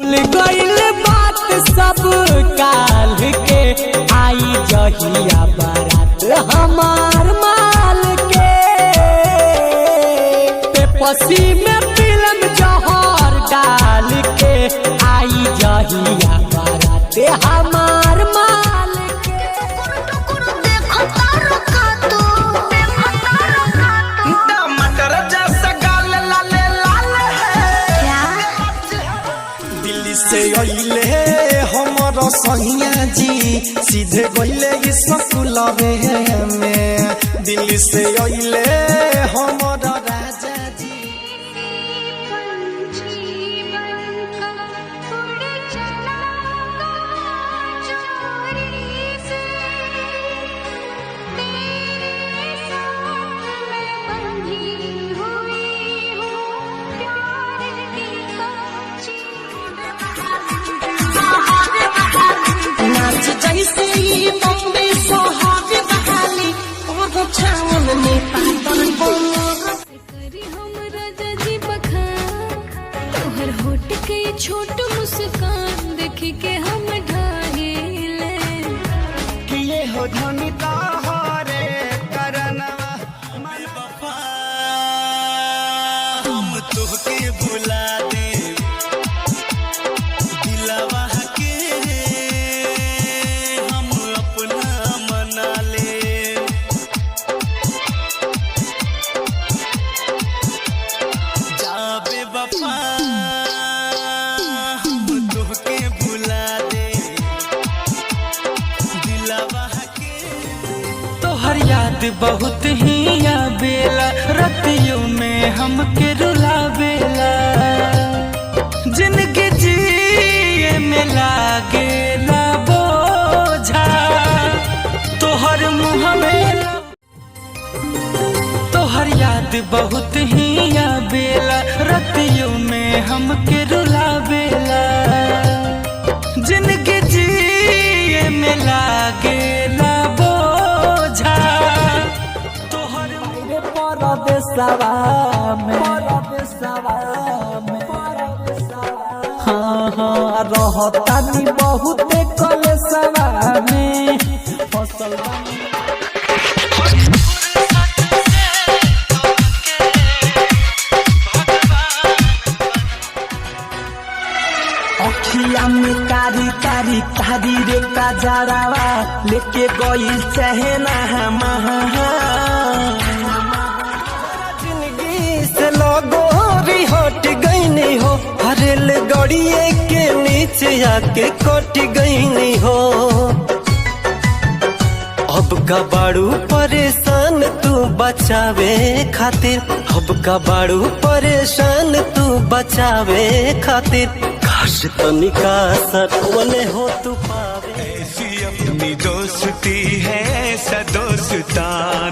भूल गइल बात सब काल के, आई जहिया बारात हमार माल के। पेपसी में फिल्म जहर डाल के, आई जहिया बारात हमार माल के। टमाटर जैसा गाल लाले लाल है। दिल्ली से अइले हमर सहिया जी, सीधे गइले स्कूलवे में। दिल्ली से अइले हमर राजा जी। छोट मुस्कान देख के हम ढाहिले किए हो धनी तोहरे करनवा मन वफा। हम तुहके भुला दे दिलवा के, हम अपना मना ले। जाबे वफा तोहर याद बहुत ही आवेला, रतियों में हमके रुलावेला। जिंदगी जिए में लागेला बोझा, तोहर मुँह तोहर याद बहुत ही आवेला, रतियों में हमके रुलावेला। जिंदगी जिए में लागेला बोझा, तोहर मेरे परदेसवा में। हाँ हाँ रहतानी बहुत कलेसवा में फसल। अखिया में कारी कारी कारी रे काजरावा, लेके गइल चहना महा। जिंदगी से लगोरी हट गईनी हो, हरेल गड़िए के नीचे आके कट गईनी हो। अब का बाड़ू परेशान तू बचावे खातिर, अब का बाड़ू परेशान तू बचावे खातिर। काश तनिका सटवले हो तू पावे। ऐसी अपनी दोस्ती है ऐसा दोस्ताना।